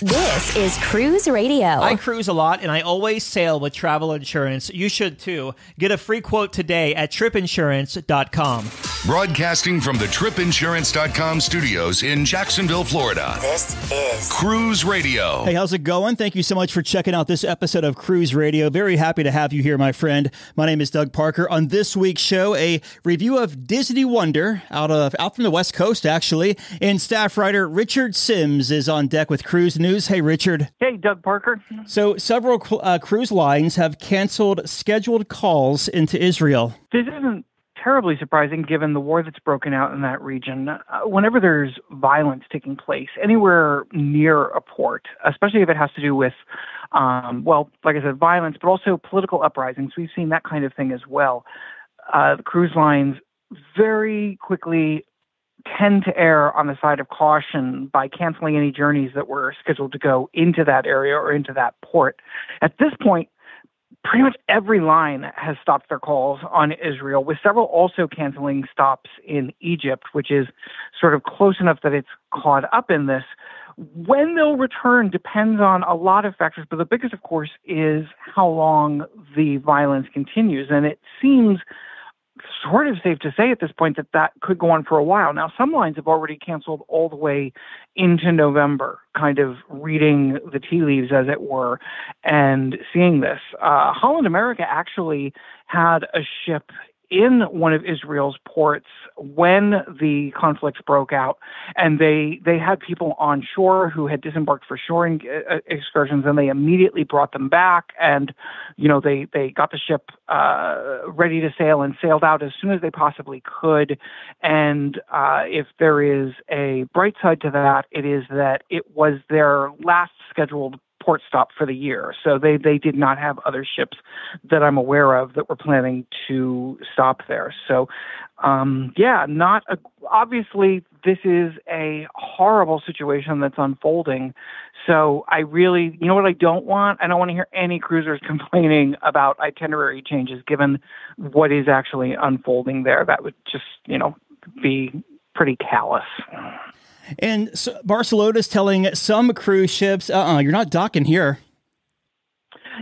This is Cruise Radio. I cruise a lot, and I always sail with travel insurance. You should, too. Get a free quote today at tripinsurance.com. Broadcasting from the tripinsurance.com studios in Jacksonville, Florida. This is Cruise Radio. Hey, how's it going? Thank you so much for checking out this episode of Cruise Radio. Very happy to have you here, my friend. My name is Doug Parker. On this week's show, a review of Disney Wonder out from the West Coast, actually. And staff writer Richard Sims is on deck with Cruise News. Hey, Richard. Hey, Doug Parker. So several cruise lines have canceled scheduled calls into Israel. This isn't terribly surprising given the war that's broken out in that region. Whenever there's violence taking place anywhere near a port, especially if it has to do with, like I said, violence, but also political uprisings, we've seen that kind of thing as well. The cruise lines very quickly tend to err on the side of caution by canceling any journeys that were scheduled to go into that area or into that port. At this point, pretty much every line has stopped their calls on Israel, with several also canceling stops in Egypt, which is sort of close enough that it's caught up in this. When they'll return depends on a lot of factors, but the biggest, of course, is how long the violence continues. And it seems sort of safe to say at this point that could go on for a while. Now, some lines have already canceled all the way into November, kind of reading the tea leaves, as it were, and seeing this. Holland America actually had a ship in one of Israel's ports when the conflicts broke out, and they had people on shore who had disembarked for shoring excursions, and they immediately brought them back, and they got the ship ready to sail and sailed out as soon as they possibly could. And if there is a bright side to that, it is that it was their last scheduled port stop for the year. So they did not have other ships that I'm aware of that were planning to stop there. So, obviously this is a horrible situation that's unfolding. So I really, you know what I don't want? I don't want to hear any cruisers complaining about itinerary changes given what is actually unfolding there. That would just, be pretty callous. And so Barcelona's telling some cruise ships, you're not docking here.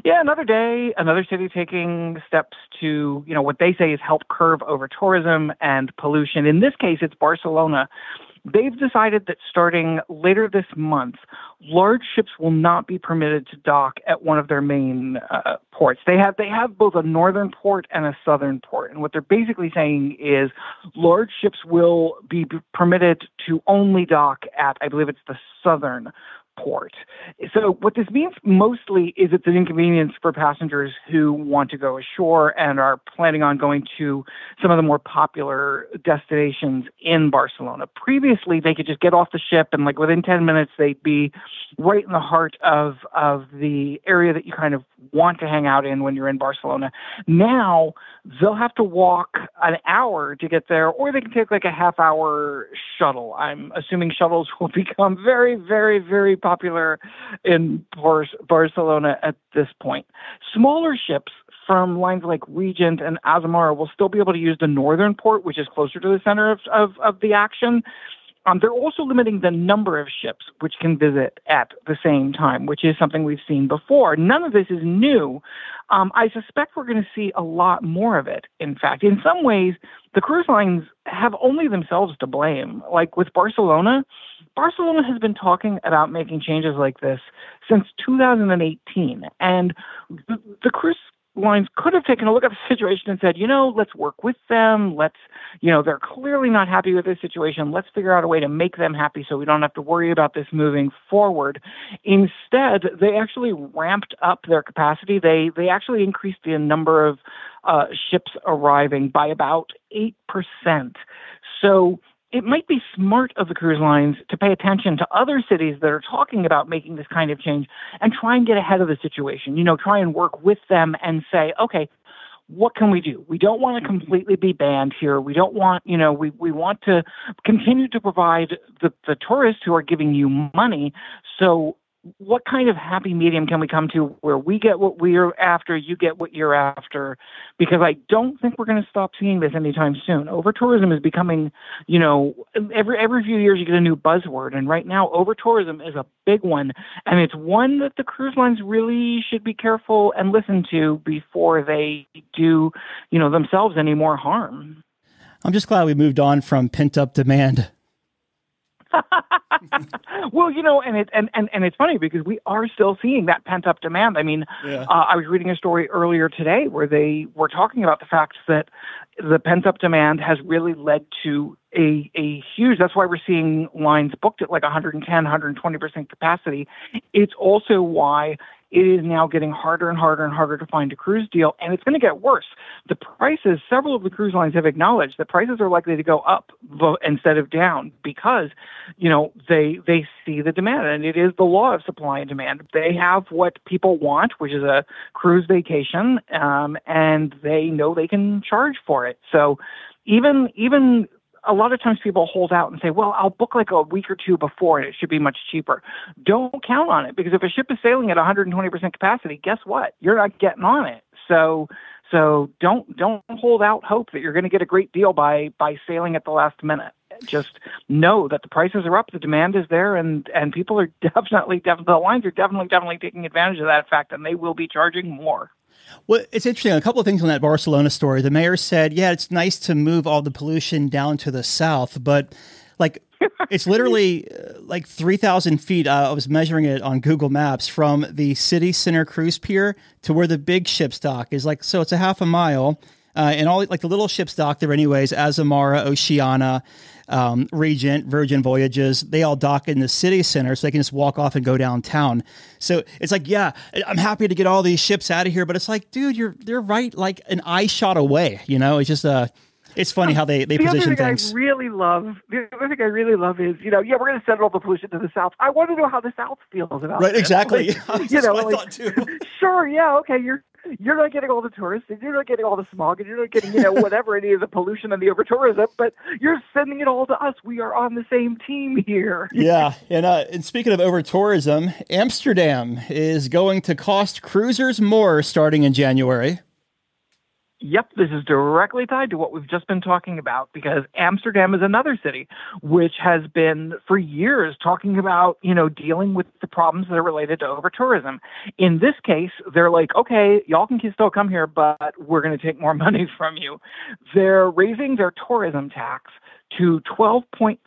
Yeah, another day, another city taking steps to, what they say is help curb over tourism and pollution. In this case, it's Barcelona. They've decided that starting later this month, large ships will not be permitted to dock at one of their main ports. They have both a northern port and a southern port. And what they're basically saying is large ships will be permitted to only dock at, I believe it's the southern port. So what this means mostly is it's an inconvenience for passengers who want to go ashore and are planning on going to some of the more popular destinations in Barcelona. Previously, they could just get off the ship and within 10 minutes, they'd be right in the heart of the area that you kind of want to hang out in when you're in Barcelona. Now, they'll have to walk an hour to get there, or they can take a half-hour shuttle. I'm assuming shuttles will become very, very, very popular in Barcelona at this point. Smaller ships from lines like Regent and Azamara will still be able to use the northern port, which is closer to the center of the action. They're also limiting the number of ships which can visit at the same time, which is something we've seen before. None of this is new. I suspect we're going to see a lot more of it, in fact. In some ways, the cruise lines have only themselves to blame. Like with Barcelona has been talking about making changes like this since 2018. And the cruise lines could have taken a look at the situation and said, let's work with them. They're clearly not happy with this situation. Let's figure out a way to make them happy so we don't have to worry about this moving forward. Instead, they actually ramped up their capacity. They actually increased the number of ships arriving by about 8%. So it might be smart of the cruise lines to pay attention to other cities that are talking about making this kind of change and try and get ahead of the situation, try and work with them and say, okay, what can we do? We don't want to completely be banned here. We don't want, we want to continue to provide the tourists who are giving you money. So what kind of happy medium can we come to where we get what we're after, you get what you're after? Because I don't think we're going to stop seeing this anytime soon. Over-tourism is becoming, every few years you get a new buzzword. And right now, over-tourism is a big one. And it's one that the cruise lines really should be careful and listen to before they do, themselves any more harm. I'm just glad we moved on from pent-up demand. Well, and it's funny because we are still seeing that pent up demand. I mean, I was reading a story earlier today where they were talking about the fact that the pent up demand has really led to a huge, that's why we're seeing lines booked at like 110, 120% capacity. It's also why it is now getting harder and harder and harder to find a cruise deal, and it's going to get worse. The prices, several of the cruise lines have acknowledged that prices are likely to go up instead of down because, they see the demand, and it is the law of supply and demand. They have what people want, which is a cruise vacation, and they know they can charge for it. So even a lot of times people hold out and say, well, I'll book like a week or two before and it should be much cheaper. Don't count on it, because if a ship is sailing at 120% capacity, guess what? You're not getting on it. So don't hold out hope that you're going to get a great deal by sailing at the last minute. Just know that the prices are up, the demand is there, and people are definitely, the lines are definitely taking advantage of that fact, and they will be charging more. Well, it's interesting. A couple of things on that Barcelona story. The mayor said, yeah, it's nice to move all the pollution down to the south, but like it's literally like 3,000 feet. I was measuring it on Google Maps from the city center cruise pier to where the big ship's dock is. Like, so it's a half a mile. And all like the little ships dock there anyways, Azamara, Oceana, Regent, Virgin Voyages, they all dock in the city center so they can just walk off and go downtown. So it's like, yeah, I'm happy to get all these ships out of here, but it's like, dude, they're right like an eye shot away. It's just it's funny how they position things. The other thing I really love is, we're going to send all the pollution to the south. I want to know how the south feels about it. Right, exactly. Like, That's what I thought too. Sure, yeah, okay, you're not getting all the tourists, and you're not getting all the smog, and you're not getting, whatever, any of the pollution and the over-tourism, but you're sending it all to us. We are on the same team here. Yeah, and speaking of over-tourism, Amsterdam is going to cost cruisers more starting in January. Yep, this is directly tied to what we've just been talking about, because Amsterdam is another city which has been for years talking about, dealing with the problems that are related to over-tourism. In this case, they're like, okay, y'all can still come here, but we're going to take more money from you. They're raising their tourism tax to 12.5%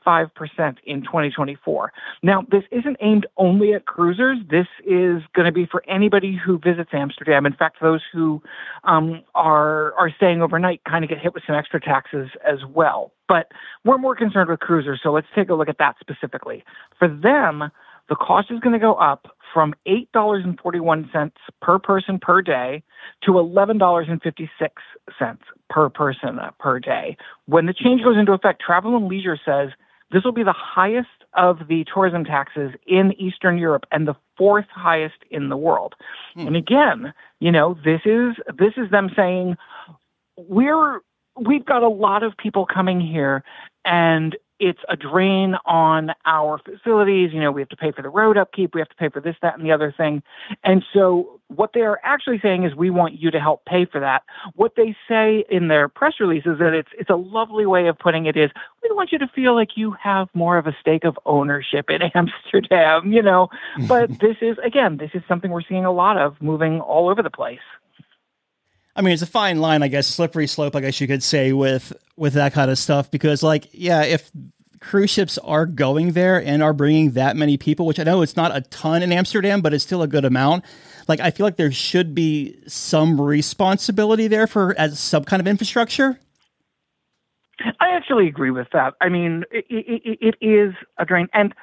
in 2024. Now, this isn't aimed only at cruisers. This is going to be for anybody who visits Amsterdam. In fact, those who are staying overnight kind of get hit with some extra taxes as well. But we're more concerned with cruisers, so let's take a look at that specifically. For them, the cost is going to go up from $8.41 per person per day to $11.56 per person per day. When the change goes into effect, Travel and Leisure says this will be the highest of the tourism taxes in Eastern Europe and the fourth highest in the world. And again, this is them saying we've got a lot of people coming here, and it's a drain on our facilities. We have to pay for the road upkeep. We have to pay for this, that, and the other thing. And so what they are actually saying is we want you to help pay for that. What they say in their press release is that it's a lovely way of putting it is we want you to feel like you have more of a stake of ownership in Amsterdam, But this is something we're seeing a lot of moving all over the place. I mean, it's a fine line, I guess, slippery slope, I guess you could say, with that kind of stuff. Because, if cruise ships are going there and are bringing that many people, which I know it's not a ton in Amsterdam, but it's still a good amount. I feel like there should be some responsibility there as some kind of infrastructure. I actually agree with that. I mean, it is a drain. And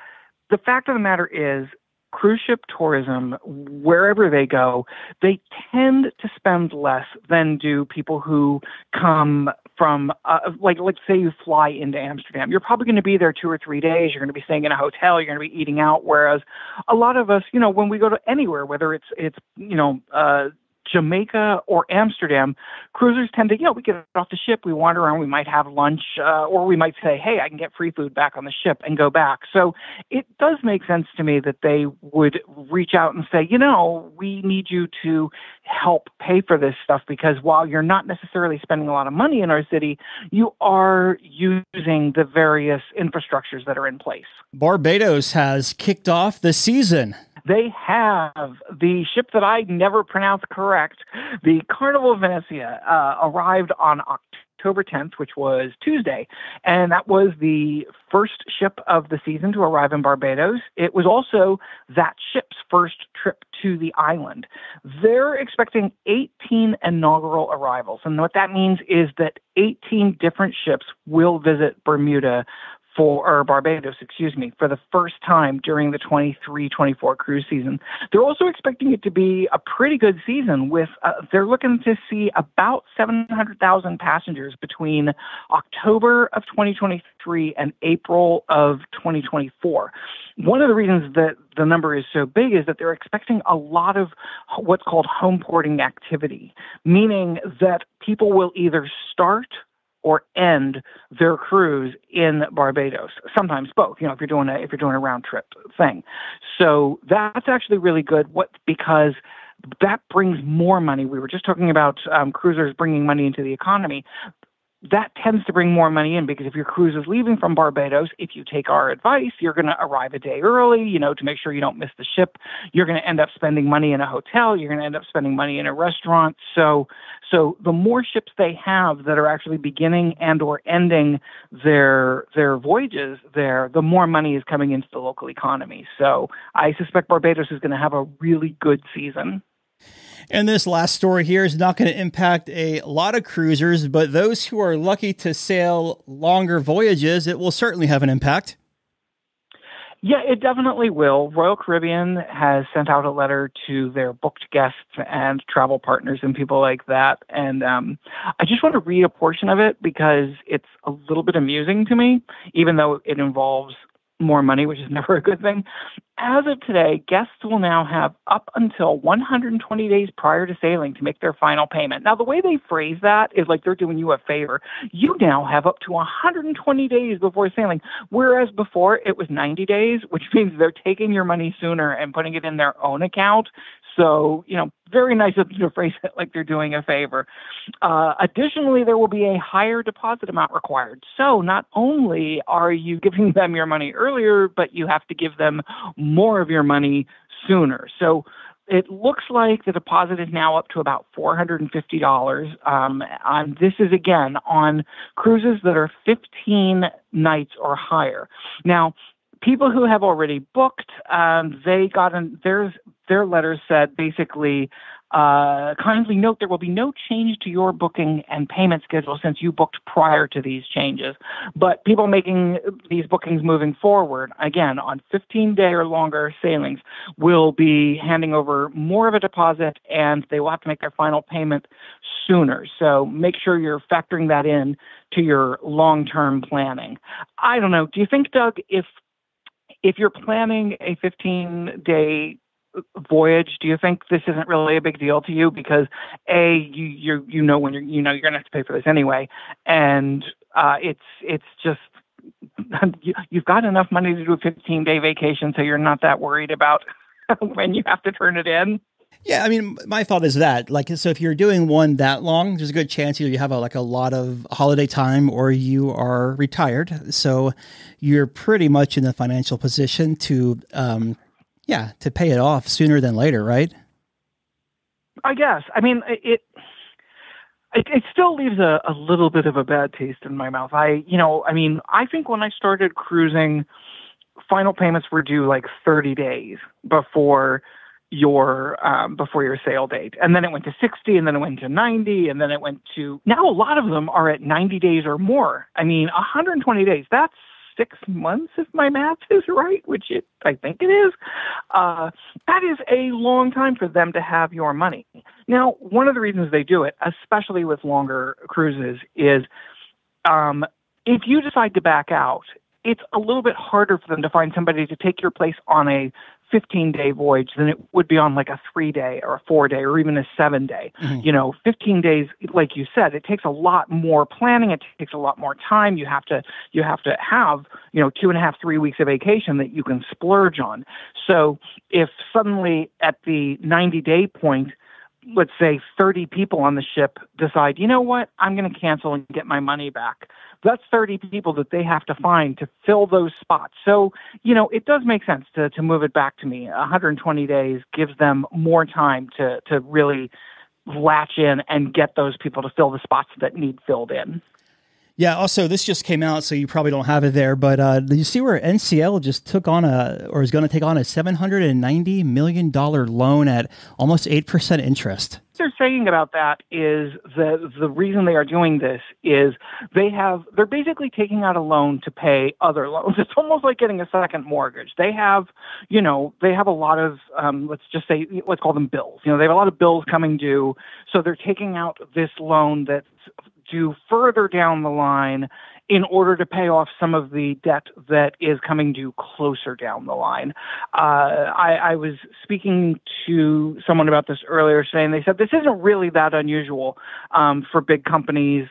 the fact of the matter is, cruise ship tourism, wherever they go, they tend to spend less than do people who come from, let's say you fly into Amsterdam. You're probably going to be there 2 or 3 days. You're going to be staying in a hotel. You're going to be eating out. Whereas a lot of us, when we go to anywhere, whether it's Jamaica or Amsterdam, cruisers tend to, we get off the ship, we wander around, we might have lunch, or we might say, hey, I can get free food back on the ship and go back. So it does make sense to me that they would reach out and say, we need you to help pay for this stuff, because while you're not necessarily spending a lot of money in our city, you are using the various infrastructures that are in place. Barbados has kicked off the season. They have. The ship that I never pronounced correct, the Carnival of Venecia, arrived on October 10th, which was Tuesday, and that was the first ship of the season to arrive in Barbados. It was also that ship's first trip to the island. They're expecting 18 inaugural arrivals, and what that means is that 18 different ships will visit Barbados, for the first time during the 23-24 cruise season. They're also expecting it to be a pretty good season with, they're looking to see about 700,000 passengers between October of 2023 and April of 2024. One of the reasons that the number is so big is that they're expecting a lot of what's called home porting activity, meaning that people will either start or end their cruise in Barbados. Sometimes both, if you're doing a round trip thing. So that's actually really good. Because that brings more money. We were just talking about cruisers bringing money into the economy. That tends to bring more money in, because if your cruise is leaving from Barbados, if you take our advice, you're going to arrive a day early, to make sure you don't miss the ship. You're going to end up spending money in a hotel. You're going to end up spending money in a restaurant. So the more ships they have that are actually beginning and or ending their voyages there, the more money is coming into the local economy. So I suspect Barbados is going to have a really good season. And this last story here is not going to impact a lot of cruisers, but those who are lucky to sail longer voyages, it will certainly have an impact. Yeah, it definitely will. Royal Caribbean has sent out a letter to their booked guests and travel partners and people like that. And I just want to read a portion of it because it's a little bit amusing to me, even though it involves more money, which is never a good thing. As of today, guests will now have up until 120 days prior to sailing to make their final payment. Now, the way they phrase that is like they're doing you a favor. You now have up to 120 days before sailing, whereas before it was 90 days, which means they're taking your money sooner and putting it in their own account. So, very nice of them to phrase it like they're doing a favor. Additionally, there will be a higher deposit amount required. So not only are you giving them your money earlier, but you have to give them more of your money sooner. So it looks like the deposit is now up to about $450. And this is, again, on cruises that are 15 nights or higher. Now, people who have already booked, their letters said basically, kindly note there will be no change to your booking and payment schedule since you booked prior to these changes. But people making these bookings moving forward, again, on 15-day or longer sailings, will be handing over more of a deposit, and they will have to make their final payment sooner. So make sure you're factoring that in to your long-term planning. I don't know. Do you think, Doug, if you're planning a 15-day voyage, do you think this isn't really a big deal to you? Because you know when you're going to have to pay for this anyway, and it's just you've got enough money to do a 15-day vacation, so you're not that worried about when you have to turn it in. Yeah, I mean, my thought is that, so if you're doing one that long, there's a good chance either you have a lot of holiday time or you are retired. So you're pretty much in the financial position to pay it off sooner than later, right? I guess. I mean, it still leaves a little bit of a bad taste in my mouth. I think when I started cruising, final payments were due like 30 days before your sail date. And then it went to 60, and then it went to 90, and then it went to, now a lot of them are at 90 days or more. I mean, 120 days, that's 6 months if my math is right, which I think it is. That is a long time for them to have your money. Now, one of the reasons they do it, especially with longer cruises, is if you decide to back out, it's a little bit harder for them to find somebody to take your place on a 15-day voyage than it would be on like a 3-day or a 4-day or even a 7-day. 15 days, like you said, it takes a lot more planning. It takes a lot more time. You have to have 2.5, 3 weeks of vacation that you can splurge on. So if suddenly at the 90-day point, let's say 30 people on the ship decide, you know what, I'm going to cancel and get my money back. That's 30 people that they have to find to fill those spots. So, it does make sense to move it back to me. 120 days gives them more time to really latch in and get those people to fill the spots that need filled in. Yeah, also, this just came out, so you probably don't have it there, but did you see where NCL just took on is going to take on a $790 million loan at almost 8% interest? What they're saying about that is the reason they are doing this is they're basically taking out a loan to pay other loans. It's almost like getting a second mortgage. They have a lot of, let's call them bills. They have a lot of bills coming due, so they're taking out this loan that's due further down the line in order to pay off some of the debt that is coming due closer down the line. I was speaking to someone about this earlier, saying they said this isn't really that unusual for big companies,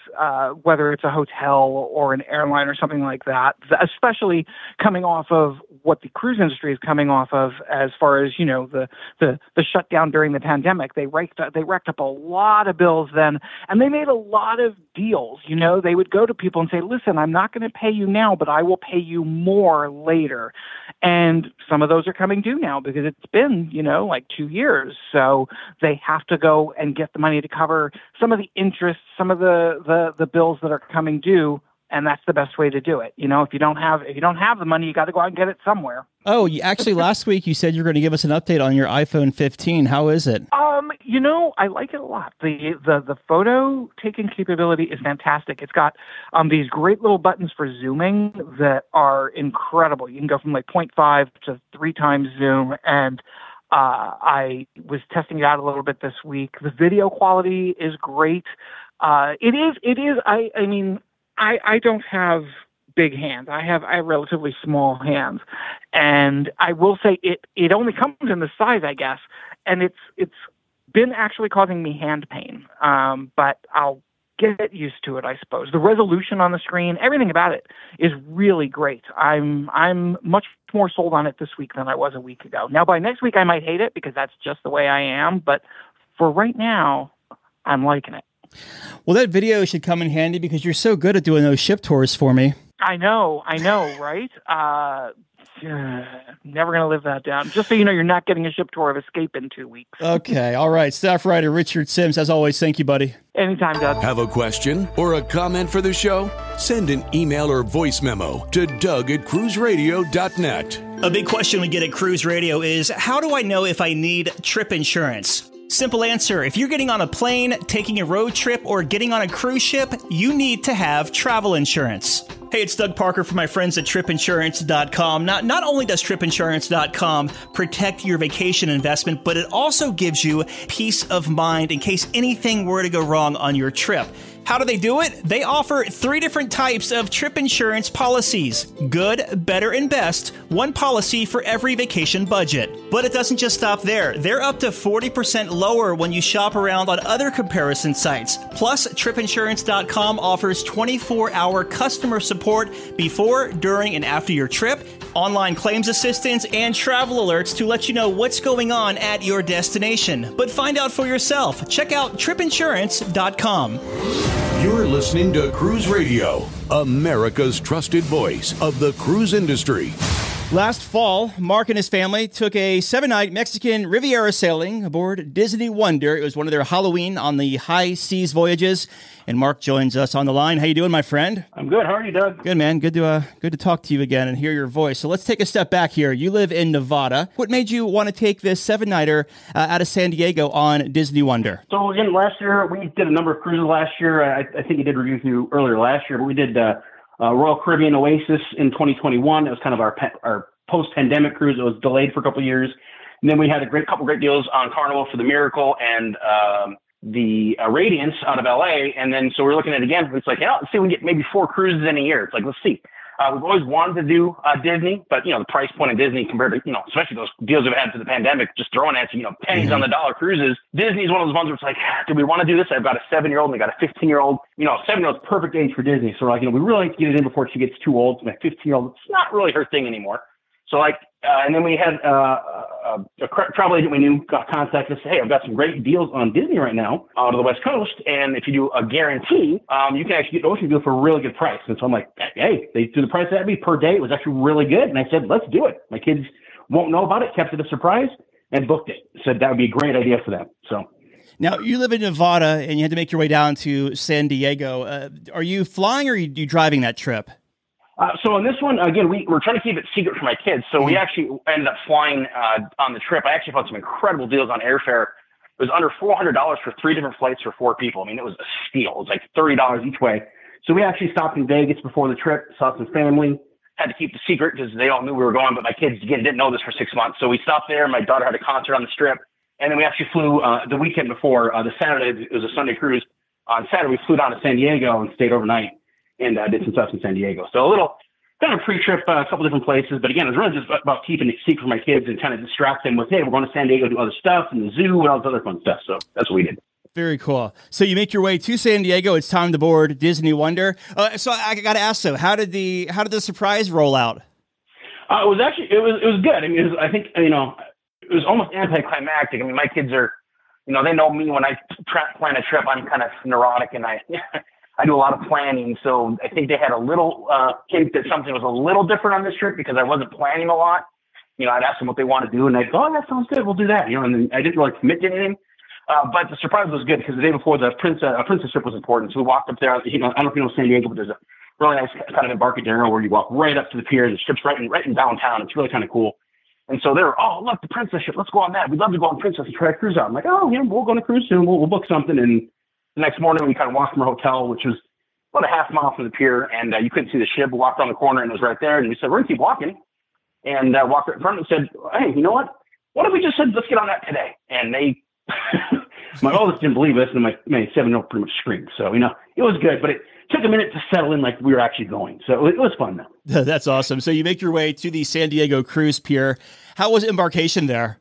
whether it's a hotel or an airline or something like that, especially coming off of what the cruise industry is coming off of as far as, the shutdown during the pandemic. They racked up a lot of bills then, and they made a lot of deals. They would go to people and say, listen, I'm not going to pay you now, but I will pay you more later. And some of those are coming due now because it's been, like 2 years. So they have to go and get the money to cover some of the interest, some of the bills that are coming due. And that's the best way to do it. If you don't have the money, you got to go out and get it somewhere. Oh, actually, last week you said you're going to give us an update on your iPhone 15. How is it? I like it a lot. The photo taking capability is fantastic. It's got these great little buttons for zooming that are incredible. You can go from like 0.5 to 3 times zoom, and I was testing it out a little bit this week. The video quality is great. It is. I don't have big hands. I have relatively small hands, and I will say it only comes in the size, I guess, and it's been actually causing me hand pain. But I'll get used to it, I suppose. The resolution on the screen, everything about it is really great. I'm much more sold on it this week than I was a week ago. Now, by next week, I might hate it because that's just the way I am. But for right now, I'm liking it. Well, that video should come in handy because you're so good at doing those ship tours for me. I know, right? Never going to live that down. Just so you know, you're not getting a ship tour of Escape in 2 weeks. Okay, all right. Staff writer Richard Sims, as always, thank you, buddy. Anytime, Doug. Have a question or a comment for the show? Send an email or voice memo to doug@cruiseradio.net. A big question we get at Cruise Radio is, how do I know if I need trip insurance? Simple answer. If you're getting on a plane, taking a road trip, or getting on a cruise ship, you need to have travel insurance. Hey, it's Doug Parker from my friends at tripinsurance.com. Not only does tripinsurance.com protect your vacation investment, but it also gives you peace of mind in case anything were to go wrong on your trip. How do they do it? They offer 3 different types of trip insurance policies. Good, better, and best. One policy for every vacation budget. But it doesn't just stop there. They're up to 40% lower when you shop around on other comparison sites. Plus, tripinsurance.com offers 24-hour customer support before, during, and after your trip, online claims assistance, and travel alerts to let you know what's going on at your destination. But find out for yourself. Check out tripinsurance.com. You're listening to Cruise Radio, America's trusted voice of the cruise industry. Last fall, Mark and his family took a 7-night Mexican Riviera sailing aboard Disney Wonder. It was one of their Halloween on the high seas voyages. And Mark joins us on the line. How you doing, my friend? I'm good. How are you, Doug? Good, man. Good to talk to you again and hear your voice. So let's take a step back here. You live in Nevada. What made you want to take this 7-nighter out of San Diego on Disney Wonder? So again, last year we did a number of cruises last year. I think you did review with you earlier last year, but we did Royal Caribbean Oasis in 2021. It was kind of our post-pandemic cruise. It was delayed for a couple of years. And then we had a couple great deals on Carnival for the Miracle and the Radiance out of LA. And then so we're looking at it again. It's like, let's see if we can get maybe 4 cruises in a year. It's like, let's see. We've always wanted to do Disney, but, the price point of Disney compared to, especially those deals we've had through the pandemic, just throwing at you, pennies on the dollar cruises. Disney's one of those ones where it's like, do we want to do this? I've got a 7-year-old and I got a 15-year-old. 7-year-old's perfect age for Disney. So we're like, we really like to get it in before she gets too old. So my 15-year-old, it's not really her thing anymore. So and then we had a travel agent we knew contact us. Hey, I've got some great deals on Disney right now out of the West Coast. And if you do a guarantee, you can actually get an ocean deal for a really good price. And so I'm like, hey, they threw the price at me per day. It was actually really good. And I said, let's do it. My kids won't know about it, kept it a surprise, and booked it. Said that would be a great idea for them. So. Now, you live in Nevada and you had to make your way down to San Diego. Are you flying or are you driving that trip? So on this one, again, we're trying to keep it secret for my kids. So we actually ended up flying on the trip. I actually found some incredible deals on airfare. It was under $400 for 3 different flights for 4 people. I mean, it was a steal. It was like $30 each way. So we actually stopped in Vegas before the trip, saw some family, had to keep the secret because they all knew we were going, but my kids, again, didn't know this for 6 months. So we stopped there. My daughter had a concert on the Strip. And then we actually flew the weekend before, the Saturday, it was a Sunday cruise. On Saturday, we flew down to San Diego and stayed overnight and did some stuff in San Diego. So a little kind of pre-trip, a couple different places. But again, it was really just about keeping it secret for my kids and kind of distract them with, hey, we're going to San Diego, do other stuff and the zoo and all this other fun stuff. So that's what we did. Very cool. So you make your way to San Diego. It's time to board Disney Wonder. So I got to ask, though, how did the surprise roll out? It was good. I mean, I think, it was almost anticlimactic. I mean, my kids are, they know me when I plan a trip. I'm kind of neurotic and I do a lot of planning. So I think they had a little hint that something was a little different on this trip because I wasn't planning a lot. I'd ask them what they want to do and they'd go, oh, that sounds good. We'll do that. And then I didn't really commit to anything. But the surprise was good because the day before the princess trip was important. So we walked up there. I don't know if you know San Diego, but there's a really nice kind of Embarcadero where you walk right up to the pier and the strip's right in downtown. It's really kind of cool. And so they were, oh, look, the princess ship. Let's go on that. We'd love to go on Princess and try a cruise out. I'm like, oh, yeah, we'll go on a cruise soon. We'll book something. And the next morning we kind of walked from our hotel, which was about a half mile from the pier. And you couldn't see the ship. We walked around the corner and it was right there. And we said, we're going to keep walking. And walked right in front and said, hey, you know what? What if we just said, let's get on that today? And they, my oldest didn't believe us. And my 7-year-old pretty much screamed. So, it was good, but it took a minute to settle in like we were actually going. So it was fun though. That's awesome. So you make your way to the San Diego cruise pier. How was embarkation there?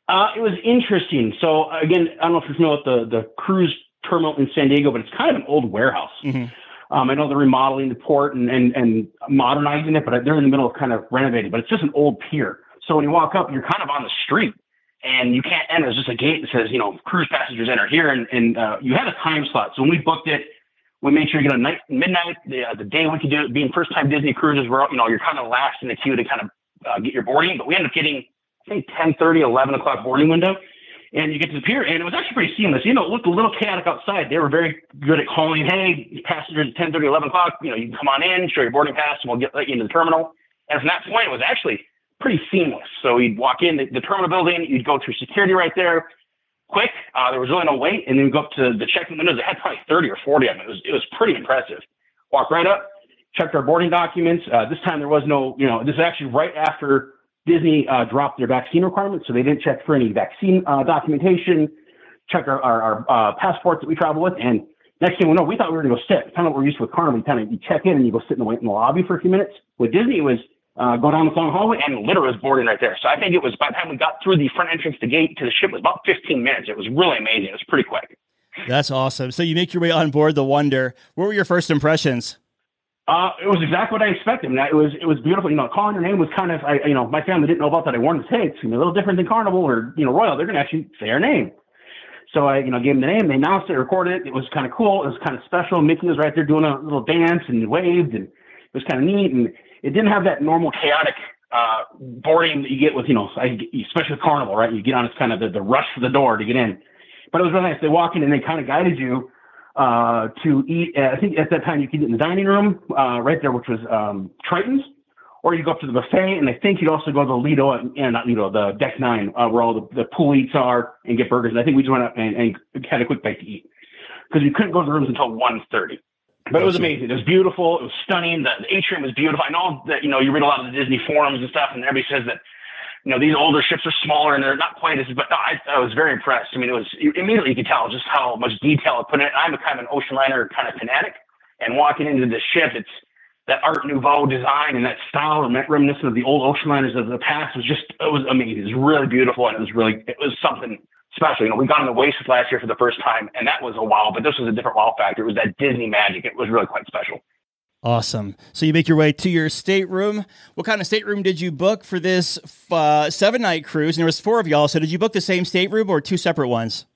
It was interesting. So again, I don't know if you're familiar with the cruise terminal in San Diego, but it's kind of an old warehouse. Mm-hmm. I know they're remodeling the port and modernizing it, but they're in the middle of kind of renovating, but it's just an old pier. So when you walk up, you're kind of on the street and you can't enter. There's just a gate that says, cruise passengers enter here. And you had a time slot. So when we booked it, we made sure you get midnight, the day we could do it, being first time Disney cruises, where, you're kind of last in the queue to kind of get your boarding, but we ended up getting, I think 10:30, 11 o'clock boarding window. And you get to the pier and it was actually pretty seamless. It looked a little chaotic outside. They were very good at calling, hey, passengers at 10:30, 11 o'clock, you can come on in, show your boarding pass and we'll let you into the terminal. And from that point, it was actually pretty seamless. So you'd walk in the terminal building, you'd go through security right there, quick. There was really no wait. And then go up to the check-in windows. They had probably 30 or 40 of them. It was pretty impressive. Walked right up, checked our boarding documents. This time there was no, this is actually right after Disney dropped their vaccine requirements. So they didn't check for any vaccine documentation, check our passports that we travel with. And next thing we know, we thought we were going to go sit. Kind of what we're used to with Carnival. You check in and you go sit and wait in the lobby for a few minutes. With Disney, it was go down this long hallway and literally was boarding right there. So I think it was by the time we got through the front entrance to gate to the ship, it was about 15 minutes. It was really amazing. It was pretty quick. That's awesome. So you make your way on board the Wonder. What were your first impressions? It was exactly what I expected. It was beautiful. Calling your name was kind of, my family didn't know about that. I warned them, hey, it's going to be a little different than Carnival or, Royal. They're going to actually say our name. So I, gave them the name. They announced it, recorded it. It was kind of cool. It was kind of special. Mickey was right there doing a little dance and waved, and it was kind of neat. And it didn't have that normal chaotic boarding that you get with, especially with Carnival, right? You get on, it's kind of the rush for the door to get in. But it was really nice. They walk in and they kind of guided you to eat. I think at that time you could eat in the dining room right there, which was Triton's, or you go up to the buffet, and I think you'd also go to the Lido, not Lido, the Deck 9, where all the pool eats are, and get burgers. And I think we just went up and had a quick bite to eat because we couldn't go to the rooms until 1:30. But it was amazing. It was beautiful. It was stunning. The atrium was beautiful. I know that, you read a lot of the Disney forums and stuff, and everybody says that, these older ships are smaller and they're not quite as, but no, I was very impressed. I mean, immediately you could tell just how much detail it put in it. I'm a kind of an ocean liner kind of fanatic, and walking into the ship, that Art Nouveau design and that style reminiscent of the old ocean liners of the past it was amazing. It was really beautiful, and it was something special. We got on the Oasis last year for the first time, and that was a wow, but this was a different wow factor. It was that Disney magic. It was really quite special. Awesome. So you make your way to your stateroom. What kind of stateroom did you book for this 7-night cruise? And there was 4 of y'all. So did you book the same stateroom or 2 separate ones?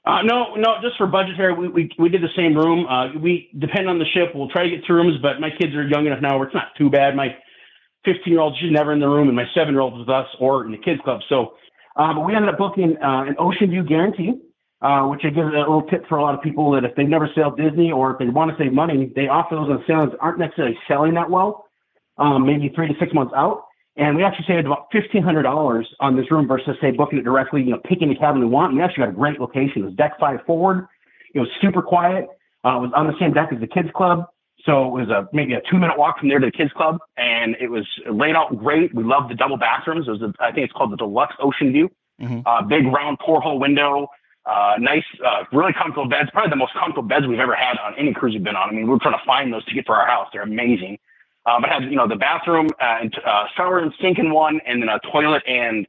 No, just for budgetary, we did the same room. We depend on the ship. We'll try to get 2 rooms, but my kids are young enough now where it's not too bad. My 15-year-old, she's never in the room, and my 7-year-old was with us or in the kids club. So, but we ended up booking an Ocean View Guarantee, which I give a little tip for a lot of people that if they've never sailed Disney or if they want to save money, they offer those on sailings that aren't necessarily selling that well, maybe 3 to 6 months out. And we actually saved about $1,500 on this room versus, say, booking it directly, picking the cabin we want. And we actually got a great location. It was deck 5 forward. It was super quiet. It was on the same deck as the kids club. So it was maybe a 2-minute walk from there to the kids club. And it was laid out great. We loved the double bathrooms. It was I think it's called the Deluxe Ocean View. Mm-hmm. Big round porthole window. Nice, really comfortable beds. Probably the most comfortable beds we've ever had on any cruise we've been on. I mean, we were trying to find those to get for our house. They're amazing. But had, the bathroom and shower and sink in one, and then a toilet and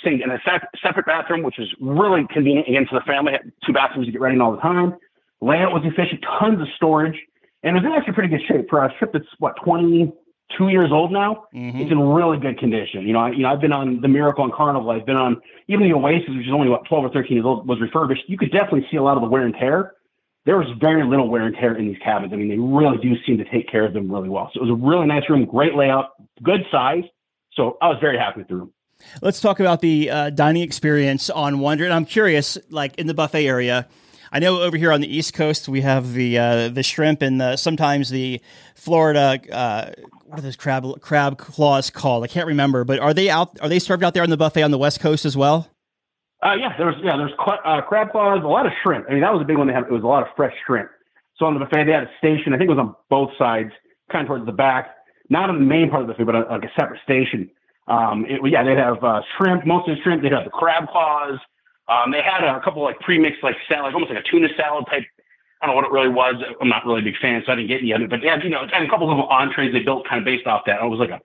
sink in a separate bathroom, which was really convenient again for the family. Had 2 bathrooms to get ready all the time. Layout was efficient, tons of storage, and it was in actually pretty good shape for a ship that's 22 years old now. Mm-hmm. It's in really good condition. I've been on the Miracle and Carnival. I've been on even the Oasis, which is only 12 or 13 years old, was refurbished. You could definitely see a lot of the wear and tear. There was very little wear and tear in these cabins. I mean, they really do seem to take care of them really well. So it was a really nice room, great layout, good size. So I was very happy with the room. Let's talk about the dining experience on Wonder. And I'm curious, like in the buffet area, I know over here on the East Coast, we have the shrimp and sometimes the Florida, what are those crab claws called? I can't remember, but are they served out there on the buffet on the West Coast as well? There's crab claws, a lot of shrimp. I mean, that was a big one they had. It was a lot of fresh shrimp. So on the buffet, they had a station. I think it was on both sides, kind of towards the back, not on the main part of the buffet, but like a separate station. They'd have shrimp, most of the shrimp. They'd have the crab claws. They had a couple like pre-mixed like salad, almost like a tuna salad type. I don't know what it really was. I'm not really a big fan, so I didn't get any of it. But they had, and a couple of little entrees they built kind of based off that. It was like a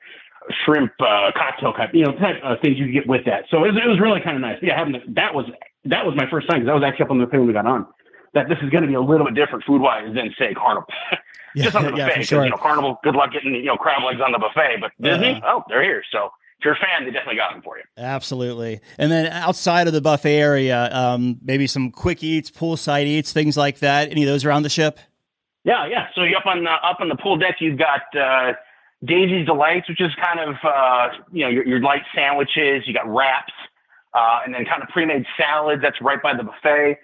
shrimp cocktail type, type of things you could get with that. So it was really kind of nice. But yeah, that was my first time because I was actually up on the buffet when we got on. That this is going to be a little bit different food wise than say Carnival. Just on the buffet, because sure. Carnival, good luck getting crab legs on the buffet. But Disney, they're here. So if you're a fan, they definitely got them for you. Absolutely. And then outside of the buffet area, maybe some quick eats, poolside eats, things like that. Any of those around the ship? Yeah. So you up on the pool deck, you've got Daisy's Delights, which is kind of your light sandwiches. You got wraps, and then kind of pre-made salads. That's right by the buffet.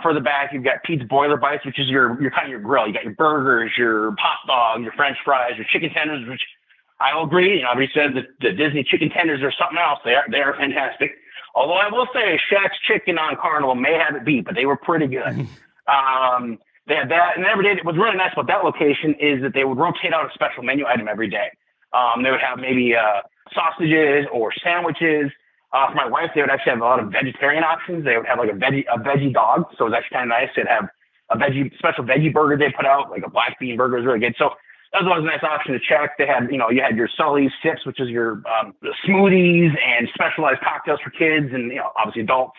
Further back, you've got Pete's Boiler Bites, which is your kind of your grill. You got your burgers, your hot dog, your French fries, your chicken tenders, which I will agree. Everybody says that the Disney chicken tenders are something else. They are fantastic. Although I will say Shaq's Chicken on Carnival may have it beat, but they were pretty good. They had that, and every day. What's really nice about that location is that they would rotate out a special menu item every day. They would have maybe sausages or sandwiches. For my wife, they would actually have a lot of vegetarian options. They would have like a veggie dog, so it was actually kind of nice. They'd have a special veggie burger they put out, like a black bean burger is really good. So that was always a nice option to check. They had, you had your Sully's Sips, which is your smoothies and specialized cocktails for kids and, obviously adults.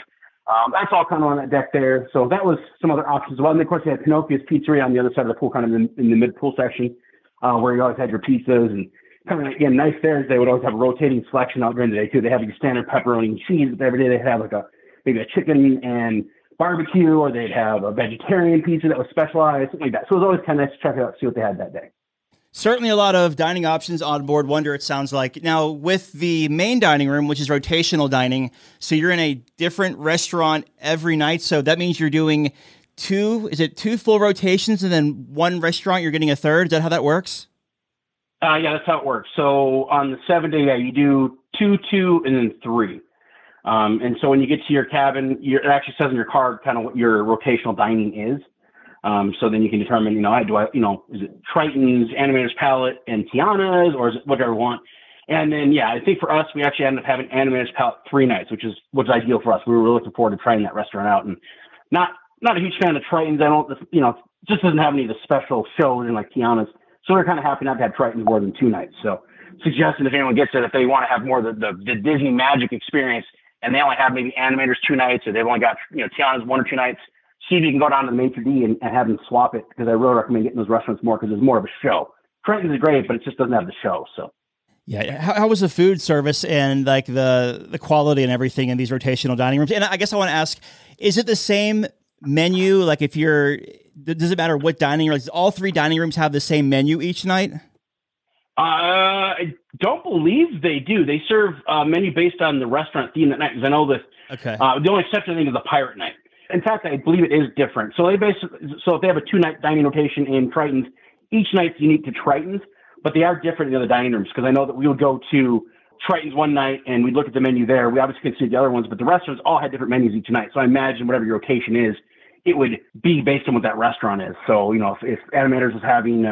That's all kind of on that deck there. So that was some other options as well. And of course, they had Pinocchio's Pizzeria on the other side of the pool, kind of in the mid-pool section, where you always had your pizzas. And kind of, again, nice there is they would always have a rotating selection out during the day, too. They have your standard pepperoni and cheese, but every day they'd have like maybe a chicken and barbecue, or they'd have a vegetarian pizza that was specialized, something like that. So it was always kind of nice to check it out, see what they had that day. Certainly a lot of dining options on board Wonder, it sounds like. Now, with the main dining room, which is rotational dining, so you're in a different restaurant every night. So that means you're doing two full rotations and then one restaurant, you're getting a third? Is that how that works? Yeah, that's how it works. So on the 7 day, you do 2, and then 3. And so when you get to your cabin, it actually says in your card kind of what your rotational dining is. So then you can determine, is it Triton's, Animator's Palette, and Tiana's, or is it whatever you want? And then, I think for us, we actually ended up having Animator's Palette 3 nights, which is ideal for us. We were really looking forward to trying that restaurant out. And not a huge fan of Triton's. Just doesn't have any of the special shows in like Tiana's. So they're kind of happy not to have Triton's more than 2 nights. So suggesting if anyone gets it, if they want to have more of the Disney magic experience and they only have maybe Animators 2 nights, or they've only got, Tiana's 1 or 2 nights, see if you can go down to the maitre d' and have them swap it, because I really recommend getting those restaurants more because there's more of a show. Triton's is great, but it just doesn't have the show. So. Yeah. How was the food service and like the quality and everything in these rotational dining rooms? And I guess I want to ask, is it the same menu? Like does it matter what dining room? Does all 3 dining rooms have the same menu each night? I don't believe they do. They serve menu based on the restaurant theme that night, because I know that the only exception, I think, is the pirate night. In fact, I believe it is different. So if they have a 2-night dining rotation in Triton's, each night's unique to Triton's, but they are different in the other dining rooms, because I know that we would go to Triton's one night and we'd look at the menu there. We obviously couldn't see the other ones, but the restaurants all had different menus each night. So I imagine whatever your rotation is, it would be based on what that restaurant is. So, if Animators was having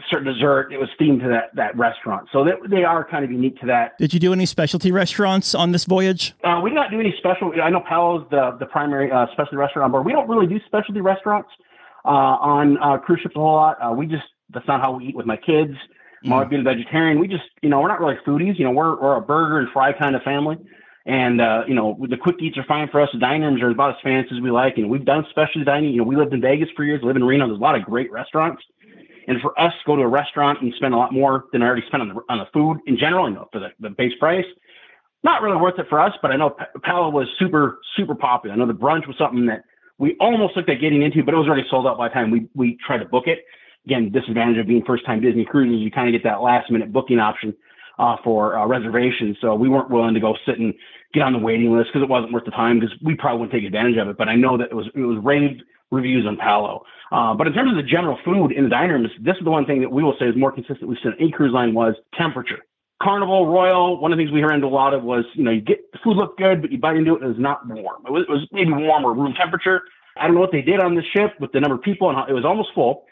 certain dessert, it was themed to that restaurant. So they are kind of unique to that. Did you do any specialty restaurants on this voyage? We did not do any special. I know Palo's the primary specialty restaurant on board. We don't really do specialty restaurants on cruise ships a whole lot. That's not how we eat with my kids. My wife being a vegetarian, we just, we're not really foodies. We're a burger and fry kind of family. And, the quick eats are fine for us. The dining rooms are about as fancy as we like. We've done specialty dining. We lived in Vegas for years, live in Reno. There's a lot of great restaurants. And for us to go to a restaurant and spend a lot more than I already spent on the food in general, for the base price, not really worth it for us. But I know Palo was super, super popular. I know the brunch was something that we almost looked at getting into, but it was already sold out by the time we tried to book it. Again, disadvantage of being first-time Disney cruises, you kind of get that last-minute booking option for reservations. So we weren't willing to go sit and get on the waiting list because it wasn't worth the time, because we probably wouldn't take advantage of it. But I know that it was raved reviews on Palo. But in terms of the general food in the dining rooms, this is the one thing that we will say is more consistent we've seen on any cruise line was temperature. Carnival, Royal, one of the things we ran into a lot of was, you get the food looked good, but you bite into it and it was not warm. It was maybe warm or room temperature. I don't know what they did on the ship with the number of people, and it was almost full.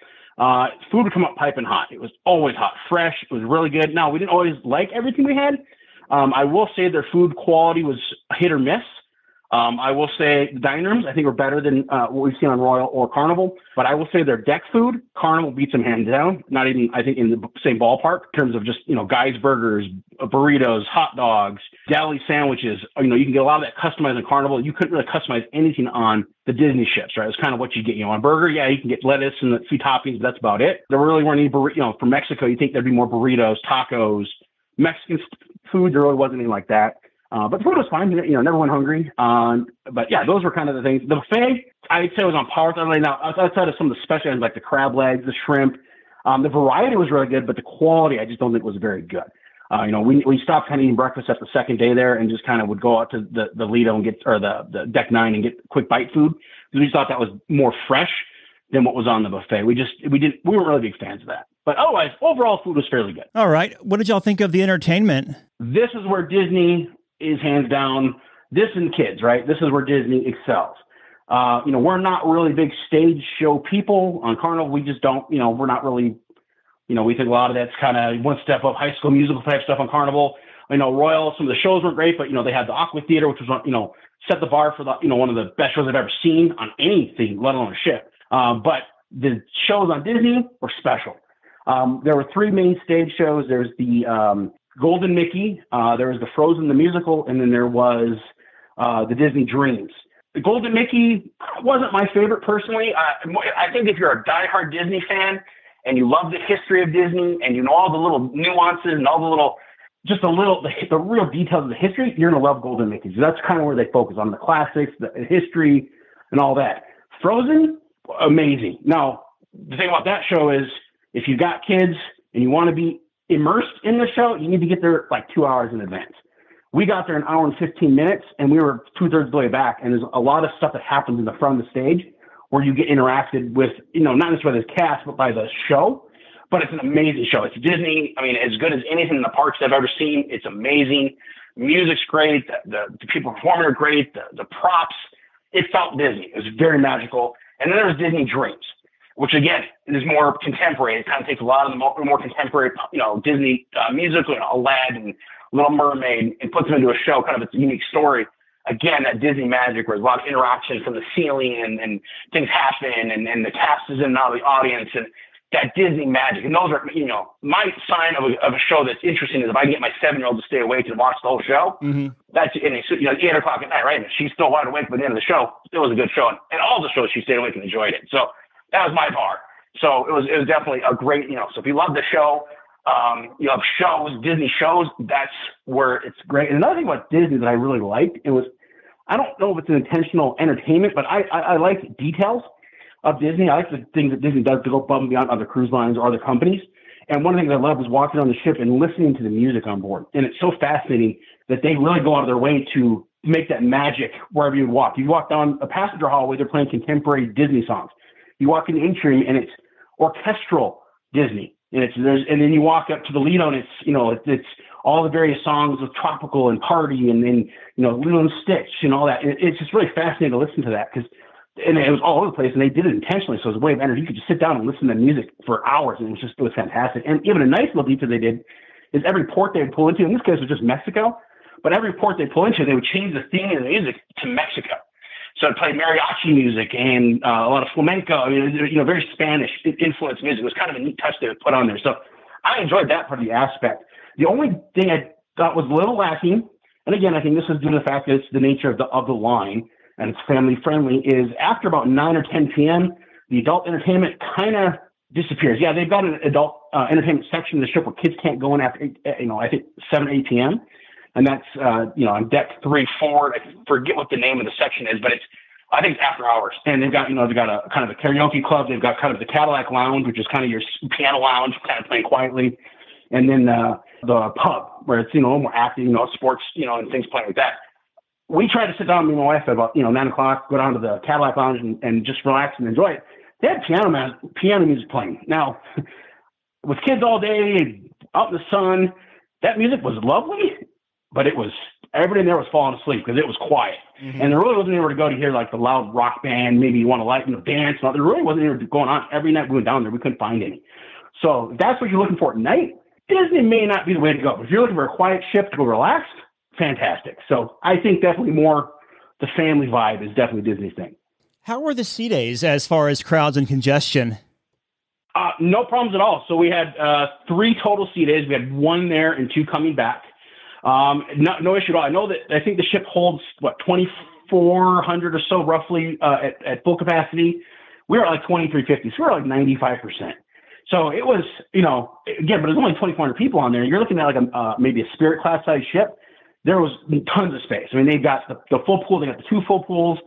Food would come up piping hot. It was always hot, fresh. It was really good. Now, we didn't always like everything we had. I will say their food quality was hit or miss. I will say the dining rooms, I think, are better than what we've seen on Royal or Carnival. But I will say their deck food, Carnival beats them hands down. Not even, I think, in the same ballpark in terms of just, guys' burgers, burritos, hot dogs, deli sandwiches. You can get a lot of that customized on Carnival. You couldn't really customize anything on the Disney ships, right? It's kind of what you get. On a burger, yeah, you can get lettuce and a few toppings, but that's about it. There really weren't any burritos. From Mexico, you think there'd be more burritos, tacos, Mexican food. There really wasn't anything like that. But the food was fine. Never went hungry. But yeah, those were kind of the things. The buffet, I'd say, was on par with everything. Now, outside of some of the special items like the crab legs, the shrimp, the variety was really good, but the quality, I just don't think was very good. We stopped kind of eating breakfast at the second day there and just kind of would go out to the Lido and the Deck 9 and get quick bite food, because we thought that was more fresh than what was on the buffet. We weren't really big fans of that. But otherwise, overall, food was fairly good. All right. What did y'all think of the entertainment? This is where Disney is hands down. This and kids, right? This is where Disney excels. We're not really big stage show people on Carnival. We just don't, we're not really, we think a lot of that's kind of one step up, High School Musical type stuff on Carnival. Royal, some of the shows weren't great, but, they had the Aqua Theater, which was, set the bar for the, one of the best shows I've ever seen on anything, let alone a ship. But the shows on Disney were special. There were 3 main stage shows. There's the Golden Mickey, there was the Frozen the musical, and then there was the Disney Dreams. The Golden Mickey wasn't my favorite personally. I think if you're a diehard Disney fan and you love the history of Disney and you know all the little nuances and all the real details of the history, you're going to love Golden Mickey. So that's kind of where they focus on the classics, the history, and all that. Frozen, amazing. Now, the thing about that show is if you've got kids and you want to be immersed in the show, you need to get there like 2 hours in advance. We got there an hour and 15 minutes, and we were 2/3 of the way back. And there's a lot of stuff that happens in the front of the stage where you get interacted with, not necessarily the cast, but by the show. But it's an amazing show. It's Disney. I mean, as good as anything in the parks I've ever seen. It's amazing. Music's great. The people performing are great. The props. It felt Disney. It was very magical. And then there was Disney Dreams, which again is more contemporary. It kind of takes a lot of the more contemporary, Disney music, Aladdin, Little Mermaid, and puts them into a show, kind of its unique story. Again, that Disney magic, where there's a lot of interaction from the ceiling and things happen, and the cast is in and out of the audience, and that Disney magic. And those are, my sign of a show that's interesting is if I can get my 7-year-old to stay awake and watch the whole show. That's, and it's, 8 o'clock at night, right? And she's still wide awake by the end of the show. It was a good show. And all the shows she stayed awake and enjoyed it. So that was my bar. So it was definitely a great, so if you love the show, you have shows, Disney shows, that's where it's great. And another thing about Disney that I really liked, I don't know if it's an intentional entertainment, but I like details of Disney. I like the things that Disney does to go above and beyond other cruise lines or other companies. And one of the things I love was walking on the ship and listening to the music on board. And it's so fascinating that they really go out of their way to make that magic wherever you walk. You walk down a passenger hallway, they're playing contemporary Disney songs. You walk in the atrium and it's orchestral Disney. And then you walk up to the Lido and it's all the various songs of Tropical and Party and then, Lilo and Stitch and all that. And it's just really fascinating to listen to that and it was all over the place and they did it intentionally. So it was a way of energy. You could just sit down and listen to music for hours and it was fantastic. And even a nice little detail they did is every port they would pull into, in this case it was just Mexico, but every port they pull into, they would change the theme of the music to Mexico. So it played mariachi music and a lot of flamenco, very Spanish influenced music. It was kind of a neat touch they would put on there. So I enjoyed that part of the aspect. The only thing I thought was a little lacking, and again, I think this is due to the fact that it's the nature of the line and it's family friendly, is after about 9 or 10 p.m., the adult entertainment kind of disappears. Yeah, they've got an adult entertainment section of the ship where kids can't go in after, I think 7 or 8 p.m., and that's, on deck 3, 4. I forget what the name of the section is, but I think it's after hours. And they've got a kind of a karaoke club. They've got kind of the Cadillac Lounge, which is kind of your piano lounge, kind of playing quietly. And then the pub, where it's, a little more active, sports, and things playing like that. We tried to sit down with my wife at about, 9 o'clock, go down to the Cadillac Lounge and just relax and enjoy it. They had piano music playing. Now, with kids all day, out in the sun, that music was lovely. But everybody there was falling asleep because it was quiet. And there really wasn't anywhere to go to hear like the loud rock band. Maybe you want to lighten the dance. There really wasn't anywhere going on. Every night we went down there, we couldn't find any. So if that's what you're looking for at night, Disney may not be the way to go. But if you're looking for a quiet ship to go relax, fantastic. So I think definitely more the family vibe is definitely Disney's thing. How were the sea days as far as crowds and congestion? No problems at all. So we had 3 total sea days. We had 1 there and 2 coming back. No issue at all. I think the ship holds 2,400 or so roughly at full capacity. We were at like 2,350, so we were like 95%. So it was, again, but there's only 2,400 people on there. You're looking at like maybe a Spirit class size ship. There was tons of space. I mean, they've got the full pool. They got the 2 full pools.